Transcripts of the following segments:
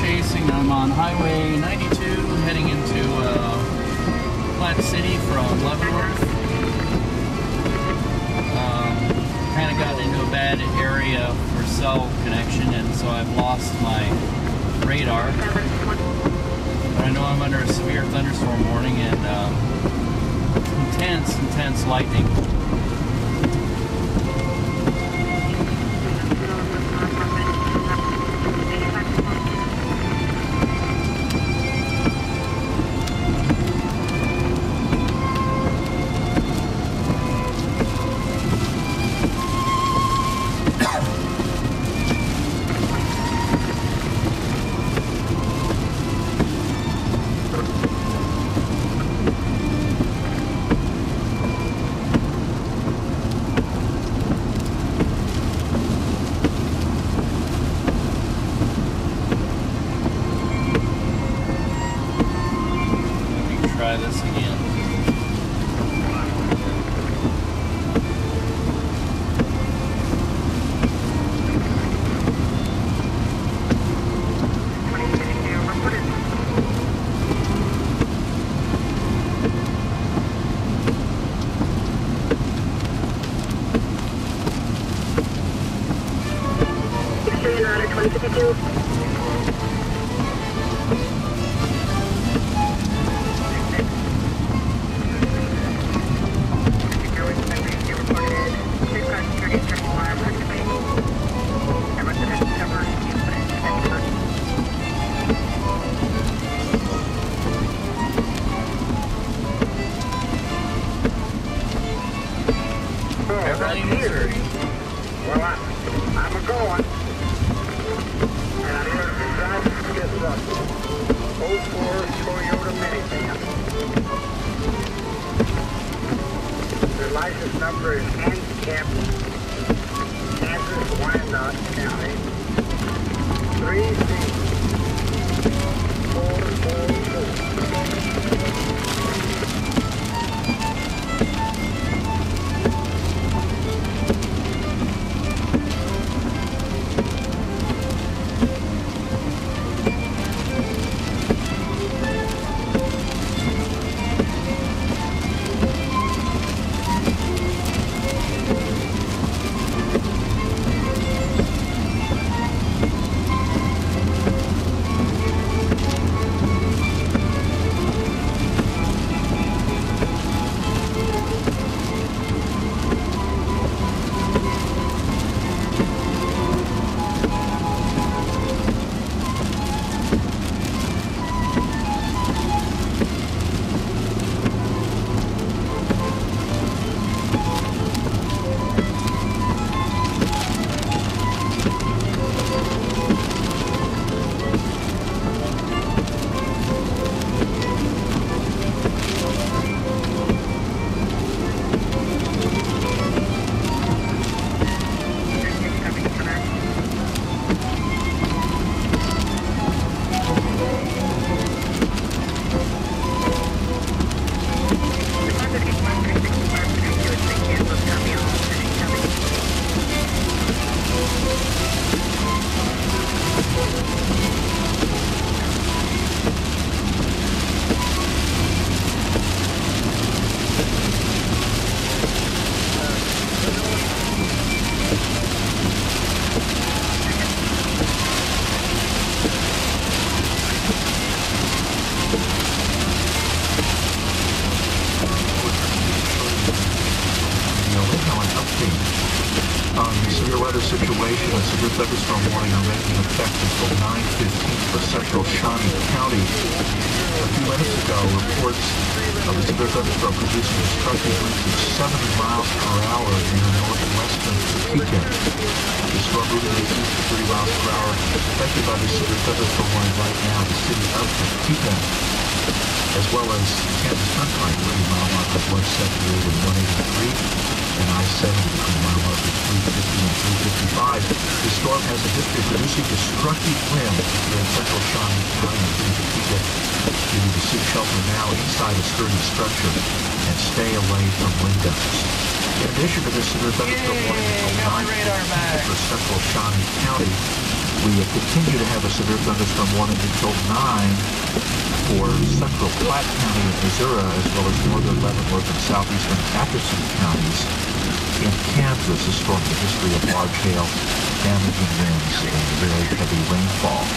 chasing. I'm on Highway 92 heading into Platte City from Leavenworth. Kind of got into a bad area for cell connection, and so I've lost my radar. But I know I'm under a severe thunderstorm warning and intense lightning. Try this again. Well, I'm a-going, and I'm going to be driving to get Russell. 04 Toyota minivan. Their license number is handicap, Kansas, Wyandotte County, 3Z444. Weather situation, a severe thunderstorm warning already in effect until 9:15 for central Shawnee County. A few minutes ago, reports of a severe thunderstorm producing destructive winds of 70 miles per hour near northwestern Topeka. The storm moving at east to 30 miles per hour affected by the severe thunderstorm warning right now the city of Topeka, as well as Kansas Turnpike, where the mile markers 178 and 183. And I-70 between mile markers 350 and 355. The storm has a history of producing destructive winds here in central Shawnee County and in Topeka. You need to seek shelter now inside a sturdy structure and stay away from windows. In addition to this severe thunderstorm warning until 9 for central Shawnee County, We continue to have a severe thunderstorm warning until 9 for central Platte County in Missouri, as well as northern Leavenworth and southeastern Atchison counties. In Kansas, a storm with a history of large hail, damaging winds, and very heavy rainfall.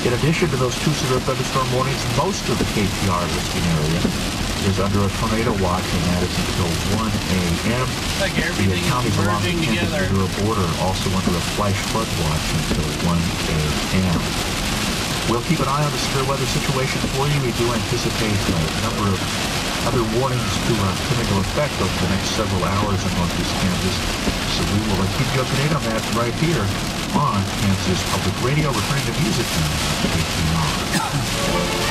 In addition to those two severe thunderstorm warnings, most of the KPR listing area is under a tornado watch, and that is until 1 a.m. Like everything The counties along the merging together. Kansas-Missouri border also under a flash flood watch until 1 a.m. We'll keep an eye on the severe weather situation for you. We do anticipate a number of other warnings to come into effect over the next several hours in northeast Kansas. So we will keep you up to date on that right here on Kansas Public Radio. Returning to music now, KPR.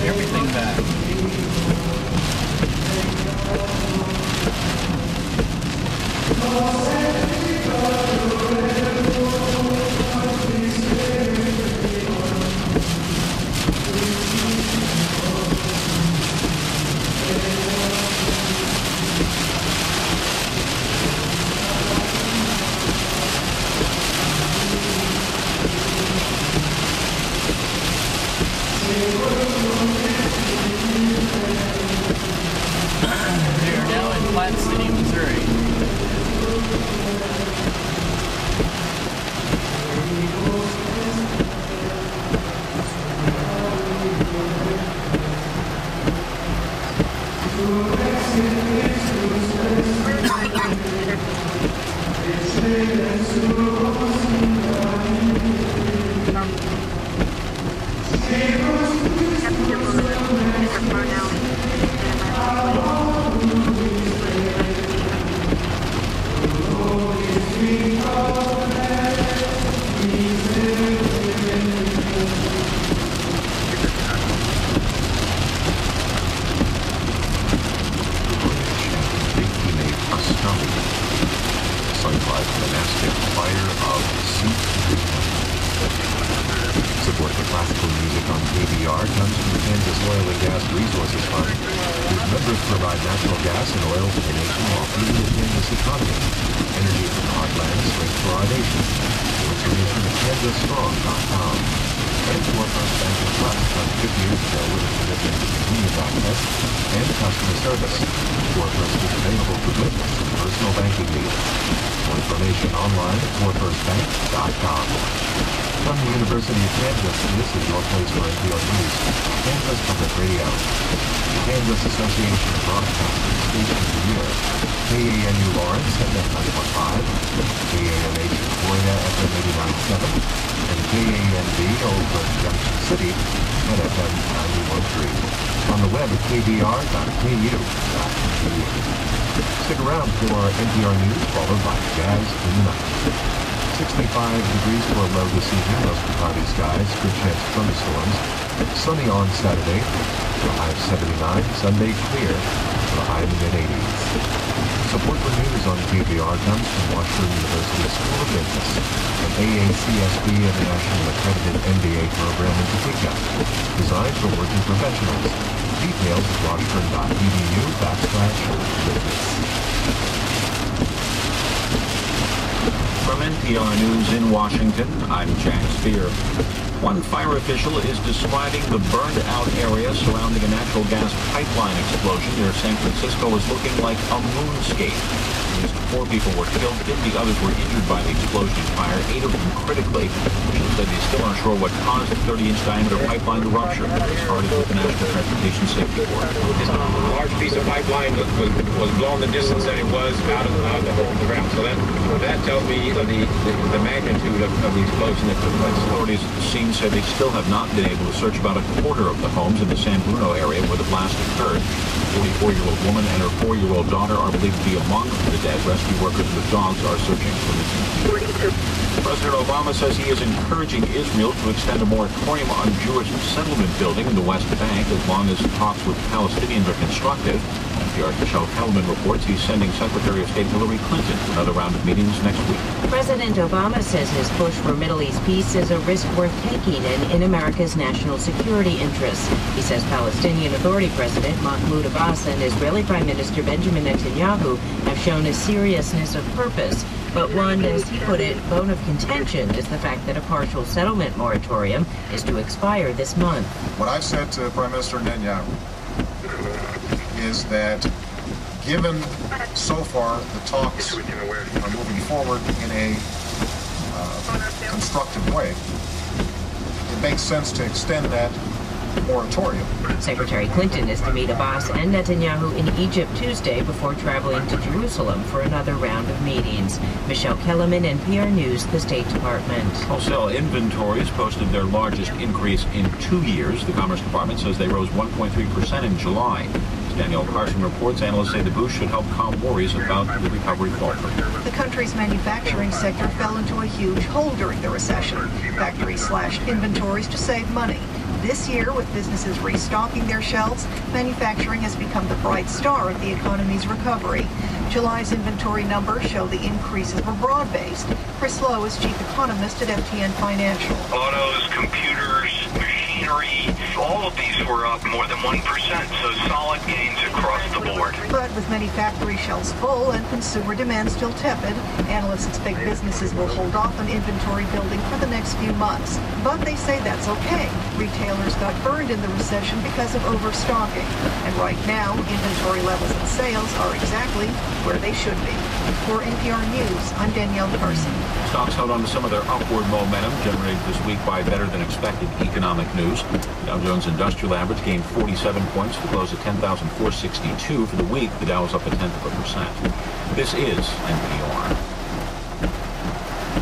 Everything back. We are now in Platte City, Missouri. Support for classical music on KBR comes from the Kansas Oil and Gas Resources Fund, whose members provide natural gas and oil to the nation while feeding the Kansas economy. Energy from the heartland, strength for our nation. For information at kansasstrong.com. And Forefront Bank and Trust started 50 years ago with a commitment to convenience access and customer service. Forefront is available for business and personal banking needs. For information online at forefirstbank.com. From the University of Kansas, this is your place for NPR News, Kansas Public Radio. The Kansas Association of Broadcasters Station of the Year, KANU Lawrence, FM 9.5, KANH Victoria, FM 89.7, and KANB over Junction City at FM 91.3. On the web at kbr.ku.edu. Stick around for NPR News, followed by Jazz in the Night. 65 degrees for a low this evening, mostly cloudy skies, good chance of thunderstorms. Sunny on Saturday, high of 79, Sunday clear. to the high to mid-80s. Support for news on KBR comes from Washington University School of Business, an AACSB International Accredited MBA program in Topeka, designed for working professionals. Details at washburn.edu/business. From NPR News in Washington, I'm Jack Spear. One fire official is describing the burned-out area surrounding a natural gas pipeline explosion near San Francisco as looking like a moonscape. At least 4 people were killed, 50 others were injured by the explosion and fire, 8 of them critically. Officials say they still aren't sure what caused the 30-inch diameter pipeline to rupture. It started with the National Transportation Safety Board. A large piece of pipeline was blown the distance that it was out of the ground. So that tells me the magnitude of the explosion that took place. Authorities at the scene said they still have not been able to search about a quarter of the homes in the San Bruno area where the blast occurred. A 44-year-old woman and her 4-year-old daughter are believed to be among the dead. Rescue workers with dogs are searching for missing people. President Obama says he is encouraging Israel to extend a moratorium on Jewish settlement building in the West Bank as long as talks with Palestinians are constructive. NPR's Michelle Kellerman reports he's sending Secretary of State Hillary Clinton to another round of meetings next week. President Obama says his push for Middle East peace is a risk worth taking and in America's national security interests. He says Palestinian Authority President Mahmoud Abbas and Israeli Prime Minister Benjamin Netanyahu have shown a seriousness of purpose. But one, as he put it, bone of contention is the fact that a partial settlement moratorium is to expire this month. What I've said to Prime Minister Netanyahu is that given so far the talks are moving forward in a constructive way, it makes sense to extend that moratorium. Secretary Clinton is to meet Abbas and Netanyahu in Egypt Tuesday before traveling to Jerusalem for another round of meetings. Michelle Kellerman, NPR News, the State Department. Wholesale inventories posted their largest increase in 2 years. The Commerce Department says they rose 1.3% in July. As Danielle Carson reports, analysts say the boost should help calm worries about the recovery faltering. The country's manufacturing sector fell into a huge hole during the recession. Factories slashed inventories to save money. This year, with businesses restocking their shelves, manufacturing has become the bright star of the economy's recovery. July's inventory numbers show the increases were broad-based. Chris Lowe is chief economist at FTN Financial. Autos, computers, machinery, all of these were up more than 1%, so solid gains across the board. But with many factory shelves full and consumer demand still tepid, analysts expect businesses will hold off on inventory building for the next few months. But they say that's okay. Retailers got burned in the recession because of overstocking. And right now, inventory levels and sales are exactly where they should be. For NPR News, I'm Danielle Carson. Stocks held on to some of their upward momentum generated this week by better than expected economic news. Dow Jones Industrial Average gained 47 points to close at 10,462 for the week. The Dow was up 0.1%. This is NPR.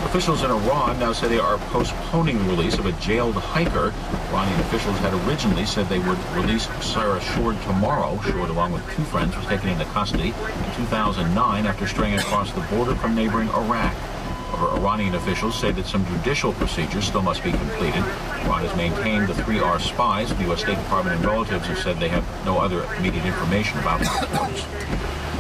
Officials in Iran now say they are postponing the release of a jailed hiker. Iranian officials had originally said they would release Sarah Shord tomorrow. Shord, along with 2 friends, was taken into custody in 2009 after straying across the border from neighboring Iraq. However, Iranian officials say that some judicial procedures still must be completed. Iran has maintained the 3 are spies. The U.S. State Department and relatives have said they have no other immediate information about the reports.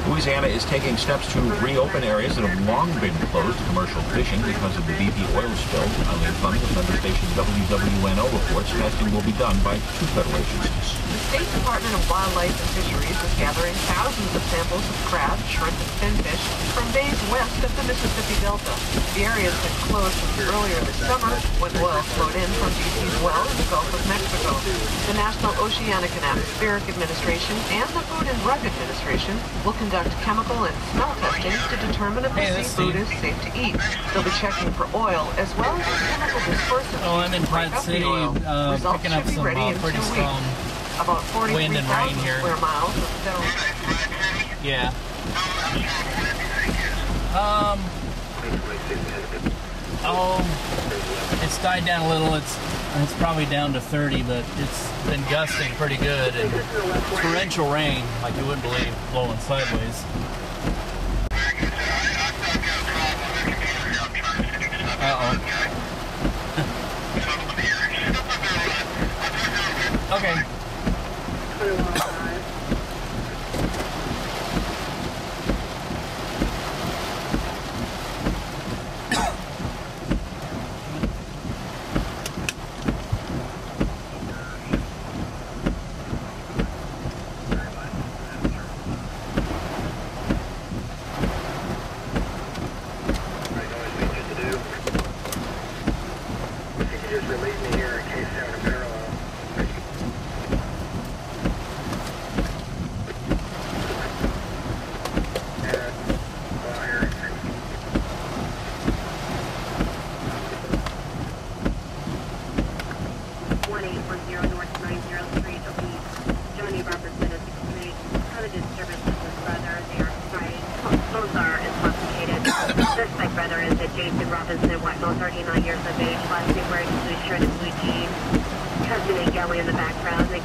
Louisiana is taking steps to reopen areas that have long been closed to commercial fishing because of the BP oil spill. Eileen Fleming of member station WWNO reports testing will be done by 2 federal agencies. The State Department of Wildlife and Fisheries is gathering thousands of samples of crab, shrimp, and finfish from bays west of the Mississippi Delta. The areas had closed since earlier this summer when oil flowed in from BP's well in the Gulf of Mexico. The National Oceanic and Atmospheric Administration and the Food and Drug Administration will conduct chemical and smell testing to determine if the seafood is safe to eat. They'll be checking for oil as well as chemical dispersants. Oh, I'm in Plant City, picking up some pretty strong about wind and rain here. Square miles of federal. Yeah. It's died down a little. It's probably down to 30, but it's been gusting pretty good and torrential rain, like you wouldn't believe, blowing sideways. Okay. 4810 North 90th Street of the Jiminy Robertson has experienced a disturbance with his brother. They are fighting. Both are intoxicated. The suspect brother is a Jason Robinson Whitmore, 39 years of age, last name wearing blue shirt and blue jeans. Cousin and yelling in the background. The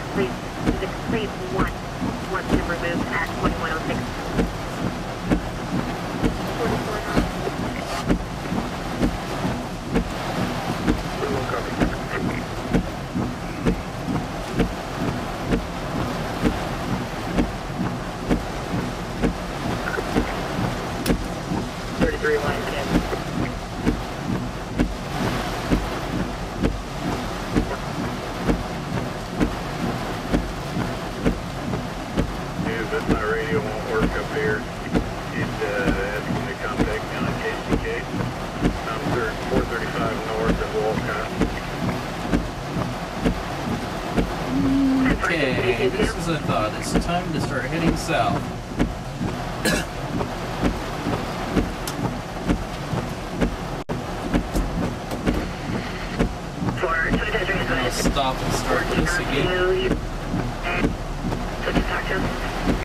police wants him removed at 2106. Okay, this is a thought. It's time to start heading south. I'll stop and start this again.